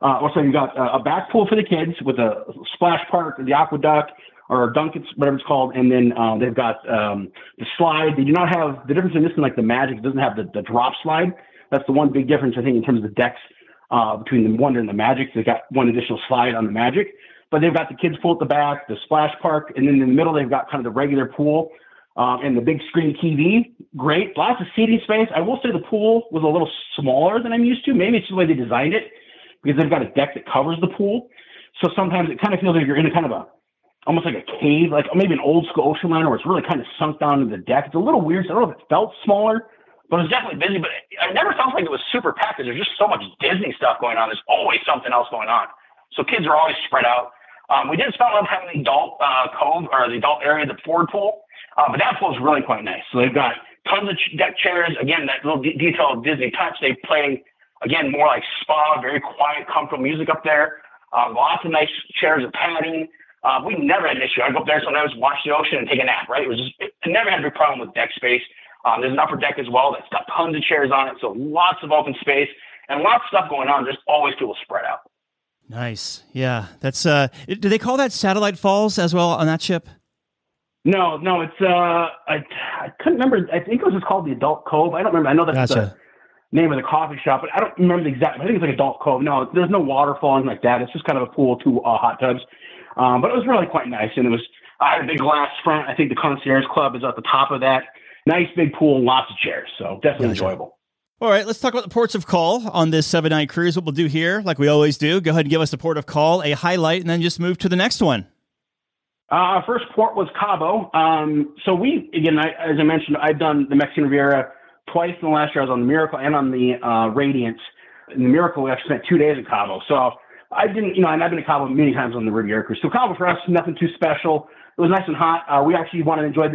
Also, you got a back pool for the kids with a splash park, the aqueduct, or dunk, whatever it's called. And then they've got the slide. They do not have, the difference in this and like the Magic, it doesn't have the drop slide. That's the one big difference, I think, in terms of the decks between the Wonder and the Magic. They've got one additional slide on the Magic. But they've got the kids pool at the back, the splash park, and then in the middle they've got kind of the regular pool and the big screen TV. Great. Lots of seating space. I will say the pool was a little smaller than I'm used to. Maybe it's the way they designed it because they've got a deck that covers the pool. So sometimes it kind of feels like you're in a kind of almost like a cave, like maybe an old school ocean liner where it's really kind of sunk down to the deck. It's a little weird. So I don't know if it felt smaller, but it was definitely busy. But I never felt like it was super packed because there's just so much Disney stuff going on. There's always something else going on. So kids are always spread out. We didn't spend a lot of time in the adult cove or the adult area, the forward pool, but that pool is really quite nice. So they've got tons of deck chairs. Again, that little detail of Disney touch. They play, again, more like spa, very quiet, comfortable music up there. Lots of nice chairs and padding. We never had an issue. I'd go up there sometimes, watch the ocean, and take a nap, right? I never had a big problem with deck space. There's an upper deck as well that's got tons of chairs on it, so lots of open space and lots of stuff going on. There's always people spread out. Nice. Yeah. That's, do they call that Satellite Falls as well on that ship? No, it's, I couldn't remember. I think it was just called the Adult Cove. I don't remember. I know that's the name of the coffee shop, but I don't remember the exact, I think it's like Adult Cove. No, there's no waterfall or anything like that. It's just kind of a pool, 2 hot tubs. But it was really quite nice. And I had a big glass front. I think the Concierge Club is at the top of that. Nice big pool, lots of chairs. So definitely enjoyable. All right, let's talk about the ports of call on this 7-night cruise. What we'll do here, like we always do, go ahead and give us the port of call, a highlight, and then just move to the next one. Our first port was Cabo. So as I mentioned, I've done the Mexican Riviera twice in the last year. I was on the Miracle and on the Radiance. In the Miracle, we actually spent 2 days at Cabo. So I didn't, and I've been to Cabo many times on the Riviera cruise. So Cabo for us, nothing too special. It was nice and hot. We actually wanted to enjoy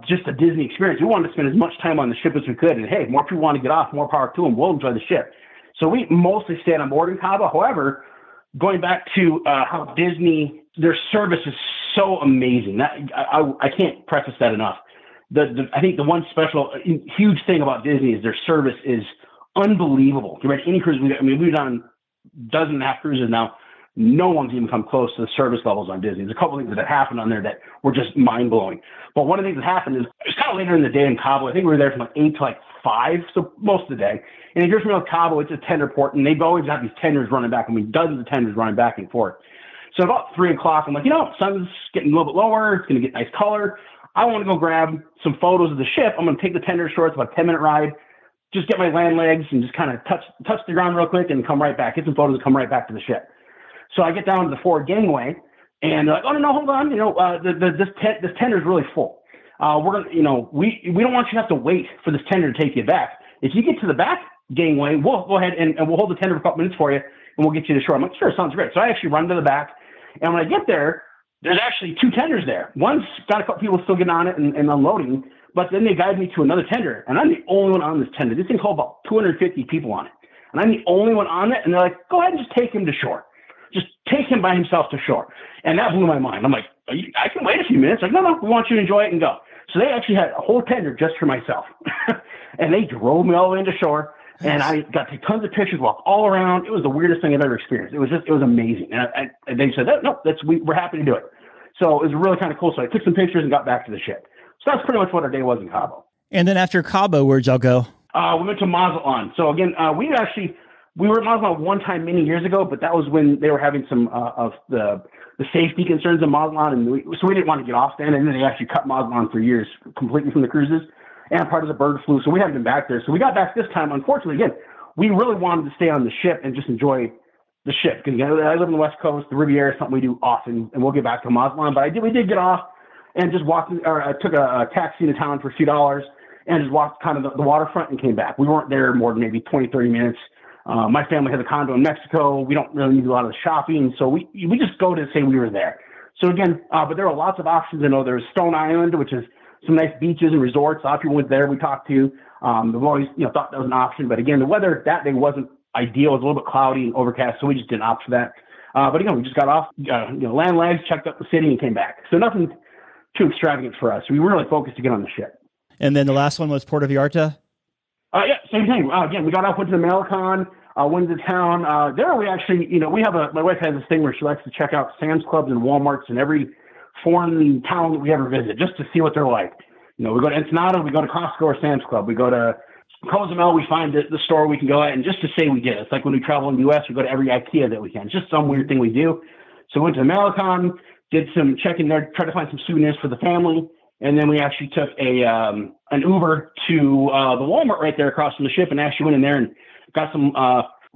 just the Disney experience. We wanted to spend as much time on the ship as we could. And hey, more people want to get off, more power to them. We'll enjoy the ship. So we mostly stayed on board in Cabo. However, going back to how Disney, their service is so amazing. I can't preface that enough. I think the one special, huge thing about Disney is their service is unbelievable. Compared to any cruise we've done a dozen and a half cruises now. No one's even come close to the service levels on Disney. There's a couple of things that happened on there that were just mind-blowing. But one of the things that happened is, it was kind of later in the day in Cabo. I think we were there from 8 to 5, so most of the day. And if you're familiar with Cabo, it's a tender port, and they've always got these tenders running back. Dozens of tenders running back and forth. So about 3 o'clock, I'm like, sun's getting a little bit lower. It's going to get nice color. I want to go grab some photos of the ship. I'm going to take the tender ashore. It's about a 10-minute ride. Just get my land legs and just kind of touch the ground real quick and come right back. Get some photos and come right back to the ship. So I get down to the forward gangway, and they're like, oh no, hold on, this tender is really full. We're gonna, we don't want you to have to wait for this tender to take you back. If you get to the back gangway, we'll go ahead and we'll hold the tender for a couple minutes for you, and we'll get you to shore. I'm like, sure, sounds great. So I actually run to the back, and when I get there, there's actually 2 tenders there. One's got a couple people still getting on it and unloading, but then they guide me to another tender, and I'm the only one on this tender. This thing holds about 250 people on it, and I'm the only one on it, and they're like, go ahead and just take him to shore. Just take him by himself to shore. And that blew my mind. I'm like, I can wait a few minutes. Like, no, we want you to enjoy it and go. So they actually had a whole tender just for myself. And they drove me all the way into shore. And I got to take tons of pictures, walk all around. It was the weirdest thing I've ever experienced. It was amazing. And they said, no, we're happy to do it. So it was really kind of cool. So I took some pictures and got back to the ship. So that's pretty much what our day was in Cabo. And then after Cabo, where'd y'all go? We went to Mazatlan. So again, we were at Mazatlan one time many years ago, but that was when they were having some of the safety concerns in Mazatlan, and so we didn't want to get off then. And then they actually cut Mazatlan for years completely from the cruises and part of the bird flu. So we haven't been back there. So we got back this time. Unfortunately, again, we really wanted to stay on the ship and just enjoy the ship because I live on the West Coast. The Riviera is something we do often, and we'll get back to Mazatlan. But we did get off and just walked, or I took a taxi into town for a few dollars and just walked kind of the waterfront and came back. We weren't there more than maybe 20, 30 minutes. My family has a condo in Mexico. We don't really need a lot of the shopping, so we just go to say we were there. So again, but there are lots of options. I know there's Stone Island, which is some nice beaches and resorts. A lot of people went there. We talked to. We've always thought that was an option, but again, the weather that day wasn't ideal. It was a little bit cloudy and overcast, so we just didn't opt for that. But again, we just got off, land legs, checked out the city, and came back. So nothing too extravagant for us. We were really focused to get on the ship. And then the last one was Puerto Vallarta? Yeah, same thing. Again, we got off, went to the Malecon, went into town. There we actually, my wife has this thing where she likes to check out Sam's Clubs and Walmarts in every foreign town that we ever visit, just to see what they're like. We go to Ensenada, we go to Costco or Sam's Club. We go to Cozumel, we find the store we can go at, and just to say we did. It's like when we travel in the U.S., we go to every IKEA that we can. It's just some weird thing we do. So we went to the Malecon, did some checking there, tried to find some souvenirs for the family. And then we actually took an Uber to the Walmart right there across from the ship and actually went in there and got some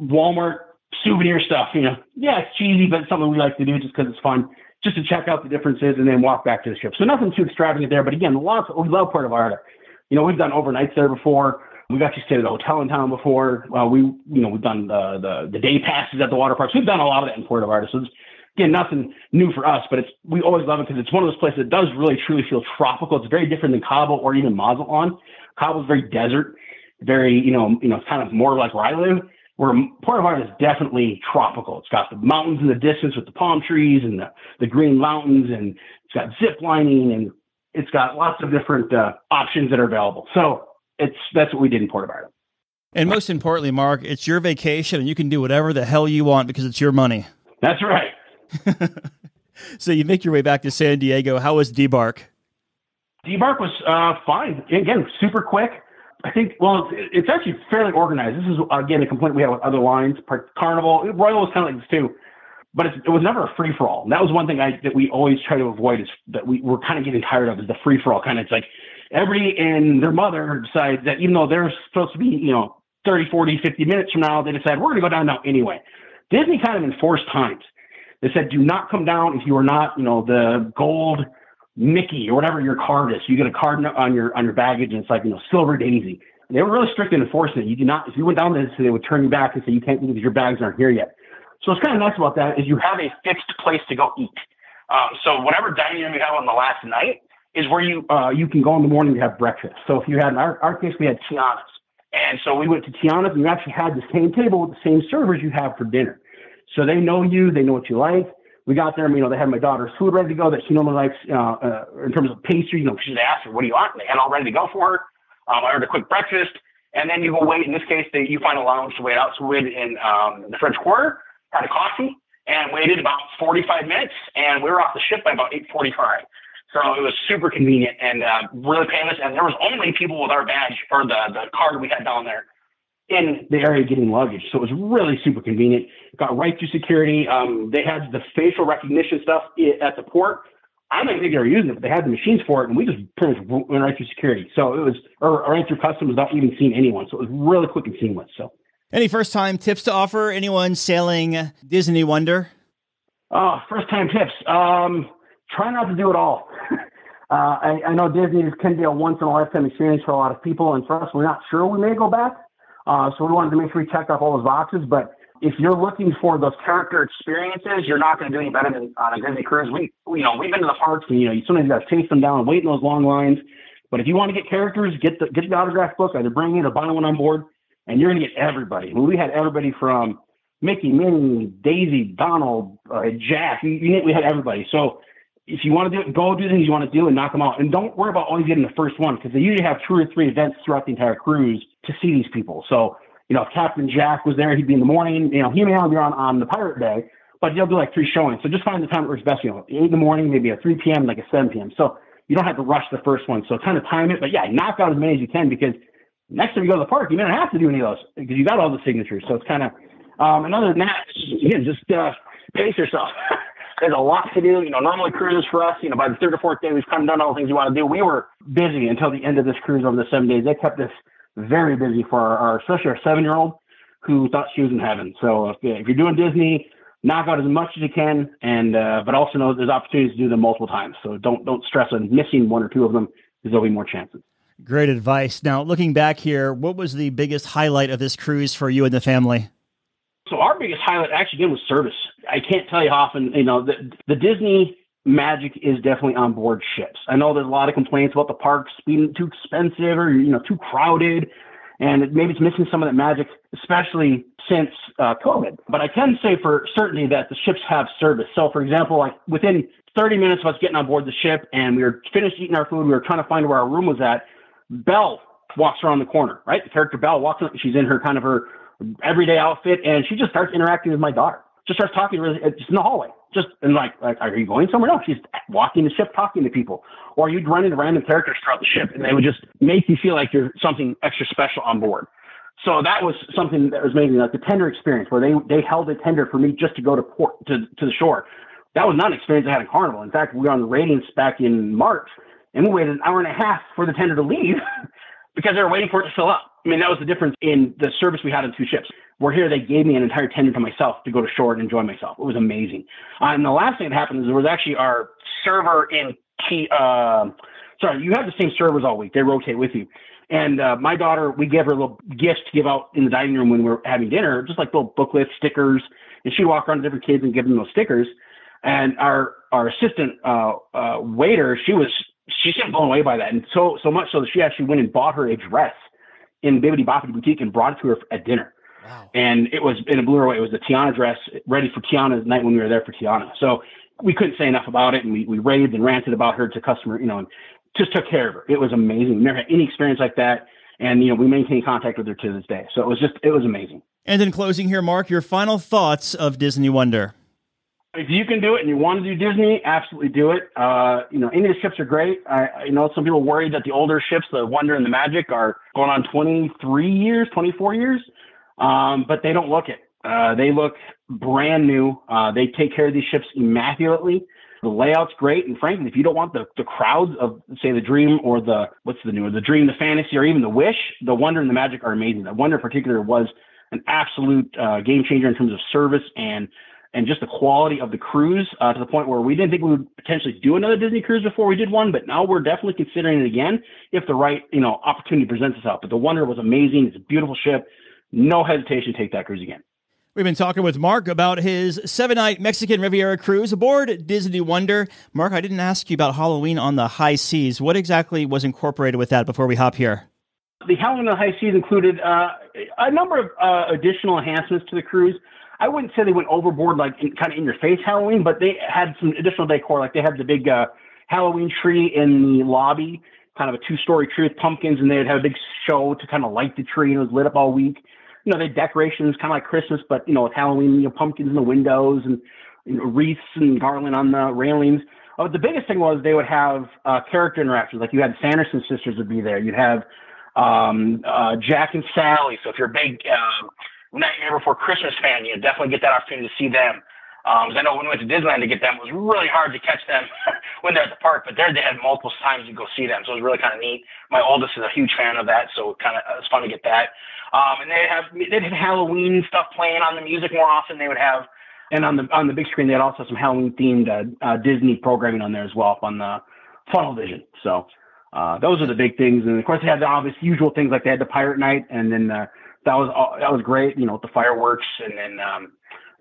Walmart souvenir stuff. Yeah, it's cheesy, but it's something we like to do just because it's fun, just to check out the differerences and then walk back to the ship. So nothing too extravagant there. But again, we love Puerto Vallarta. We've done overnights there before. We've actually stayed at a hotel in town before. We've done the day passes at the water parks. We've done a lot of that in Puerto Vallarta. So again, nothing new for us, but we always love it because it's one of those places that does really truly feel tropical. It's very different than Cabo or even Mazatlan. Cabo is very desert, very, kind of more like where I live, where Puerto Vallarta is definitely tropical. It's got the mountains in the distance with the palm trees and the green mountains, and it's got zip lining, and it's got lots of different options that are available. So that's what we did in Puerto Vallarta. And most importantly, Mark, it's your vacation and you can do whatever the hell you want because it's your money. That's right. So you make your way back to San Diego. How was debark? Debark was fine. Again, super quick. I think, it's actually fairly organized. This is, again, a complaint we had with other lines. Carnival, Royal was kind of like this too, but it was never a free-for-all. And that was one thing that we always try to avoid, is that we're kind of getting tired of, is the free-for-all kind of. It's like everybody and their mother decides that even though they're supposed to be, 30, 40, 50 minutes from now, they decide we're going to go down now anyway. Disney kind of enforced times. They said, do not come down if you are not, the gold Mickey or whatever your card is. So you get a card on your baggage, and it's like, Silver Daisy. And they were really strict in enforcing it. You do not, if you went down there, so they would turn you back and say you can't because your bags aren't here yet. So what's kind of nice about that is you have a fixed place to go eat. So whatever dining room you have on the last night is where you can go in the morning to have breakfast. So if you had, in our case, we had Tiana's. And so we went to Tiana's, and you actually had the same table with the same servers you have for dinner. So they know you, they know what you like. We got there, they had my daughter's food ready to go that she normally likes in terms of pastry. She'd ask her, what do you want? And they had all ready to go for her. I ordered a quick breakfast, and then you go wait. In this case, you find a lounge to wait out. So we waited in the French Quarter, had a coffee, and waited about 45 minutes, and we were off the ship by about 8:45. So it was super convenient and really painless. And there was only people with our badge or the card we had down there in the area getting luggage. So it was really super convenient. Got right through security. They had the facial recognition stuff at the port. I didn't think they were using it, but they had the machines for it, and we just pretty much went right through security. So it was, or right through customs without even seeing anyone. So it was really quick and seamless. So, any first-time tips to offer anyone sailing Disney Wonder? Oh, first-time tips. Try not to do it all. I know Disney can be a once-in-a-lifetime experience for a lot of people, and for us, we're not sure we may go back. So we wanted to make sure we checked off all those boxes. But if you're looking for those character experiences, you're not going to do any better than on a Disney cruise. We've been to the parks, and you sometimes got to chase them down and wait in those long lines. But if you want to get characters, get the autograph book, either bring it or buy one on board, and you're going to get everybody. We had everybody from Mickey, Minnie, Daisy, Donald, Jack. We had everybody. So if you want to do it, go do the things you want to do and knock them out. And don't worry about always getting the first one, because they usually have 2 or 3 events throughout the entire cruise to see these people. So, if Captain Jack was there, he'd be in the morning. He may only be on the Pirate Day, but they'll do like 3 showings. So just find the time that works best. 8 in the morning, maybe a 3 p.m., like a 7 p.m. So you don't have to rush the first one. So kind of time it. But yeah, knock out as many as you can, because next time you go to the park, you may not have to do any of those because you got all the signatures. So it's kind of, and other than that, again, just pace yourself. There's a lot to do. Normally cruises for us, by the 3rd or 4th day, we've kind of done all the things we want to do. We were busy until the end of this cruise over the 7 days. They kept us very busy for our especially our 7-year-old who thought she was in heaven. So if you're doing Disney, knock out as much as you can, and but also know there's opportunities to do them multiple times. So don't stress on missing 1 or 2 of them, because there'll be more chances. Great advice. Now, looking back here, what was the biggest highlight of this cruise for you and the family? So our biggest highlight actually was service. I can't tell you how often, the Disney magic is definitely on board ships. I know there's a lot of complaints about the parks being too expensive or, too crowded, and maybe it's missing some of that magic, especially since COVID. But I can say for certainty that the ships have service. So for example, like within 30 minutes of us getting on board the ship and we were finished eating our food, we were trying to find where our room was at, Belle walks around the corner, right? The character Belle walks up, she's in her kind of her everyday outfit, and she just starts interacting with my daughter. Just starts talking to her just in the hallway. And like, are you going somewhere? No, she's walking the ship, talking to people. Or you'd run into random characters throughout the ship, and they would just make you feel like you're something extra special on board. So that was something that was amazing, like the tender experience, where they held a tender for me just to go to port to the shore. That was not an experience I had in Carnival. In fact, we were on the Radiance back in March, and we waited an hour and a half for the tender to leave because they were waiting for it to fill up. I mean, that was the difference in the service we had on 2 ships. Where here, they gave me an entire tender to myself to go to shore and enjoy myself. It was amazing. And the last thing that happened is there was actually our server in you have the same servers all week. They rotate with you. And my daughter, we gave her little gifts to give out in the dining room when we were having dinner, just like little booklets, stickers. And she'd walk around to different kids and give them those stickers. And our assistant waiter, she seemed blown away by that. And so much so that she actually went and bought her a dress in Bibbidi Bobbidi Boutique and brought it to her at dinner. Wow. And it was, in a blew her away. It was the Tiana dress, ready for Tiana's night when we were there for Tiana. So we couldn't say enough about it, and we raved and ranted about her to customer, and just took care of her. It was amazing. We never had any experience like that. And, we maintain contact with her to this day. So it was amazing. And in closing here, Mark, your final thoughts of Disney Wonder. If you can do it and you want to do Disney, absolutely do it. Any of the ships are great. I know some people worry that the older ships, the Wonder and the Magic, are going on 23 years, 24 years. But they don't look it. They look brand new. They take care of these ships immaculately. The layout's great. And frankly, if you don't want the crowds of, say, the Dream or the Dream, the Fantasy, or even the Wish, the Wonder and the Magic are amazing. The Wonder in particular was an absolute game changer in terms of service and just the quality of the cruise, to the point where we didn't think we would potentially do another Disney cruise before we did one, but now we're definitely considering it again if the right, opportunity presents itself. But the Wonder was amazing. It's a beautiful ship. No hesitation to take that cruise again. We've been talking with Mark about his 7-night Mexican Riviera cruise aboard Disney Wonder. Mark, I didn't ask you about Halloween on the high seas. What exactly was incorporated with that before we hop here? The Halloween on the high seas included a number of additional enhancements to the cruise. I wouldn't say they went overboard, like kind of in your face Halloween, but they had some additional decor. Like they had the big Halloween tree in the lobby, kind of a 2-story tree with pumpkins, and they would have a big show to kind of light the tree, and it was lit up all week. You know, they had decorations kind of like Christmas, but, you know, with Halloween, you know, pumpkins in the windows and, you know, wreaths and garland on the railings. The biggest thing was they would have character interactions. Like you had Sanderson sisters would be there. You'd have Jack and Sally. So if you're a big Nightmare Before Christmas fan, you definitely get that opportunity to see them. Because I know when we went to Disneyland to get them, it was really hard to catch them when they're at the park, but there they had multiple times to go see them. So it was really kind of neat. My oldest is a huge fan of that, so it's fun to get that. And they'd have Halloween stuff playing on the music more often. They would have, and on the big screen, they had also some Halloween themed Disney programming on there as well up on the funnel vision. So those are the big things. And of course, they had the obvious usual things like they had the Pirate Night, and then that was great. You know, with the fireworks, and then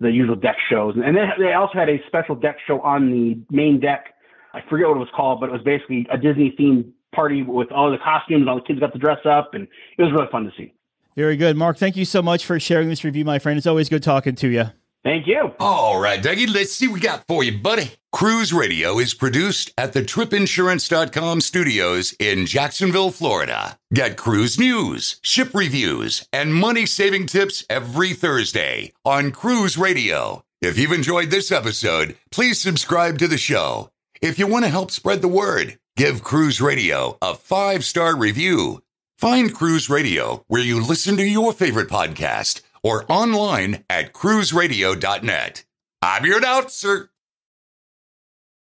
the usual deck shows. And then they also had a special deck show on the main deck. I forget what it was called, but it was basically a Disney themed party with all the costumes, and all the kids got to dress up, and it was really fun to see. Very good. Mark, thank you so much for sharing this review, my friend. It's always good talking to you. Thank you. All right, Dougie, let's see what we got for you, buddy. Cruise Radio is produced at the tripinsurance.com studios in Jacksonville, Florida. Get cruise news, ship reviews, and money-saving tips every Thursday on Cruise Radio. If you've enjoyed this episode, please subscribe to the show. If you want to help spread the word, give Cruise Radio a 5-star review. Find Cruise Radio where you listen to your favorite podcast or online at cruiseradio.net. I'm your announcer,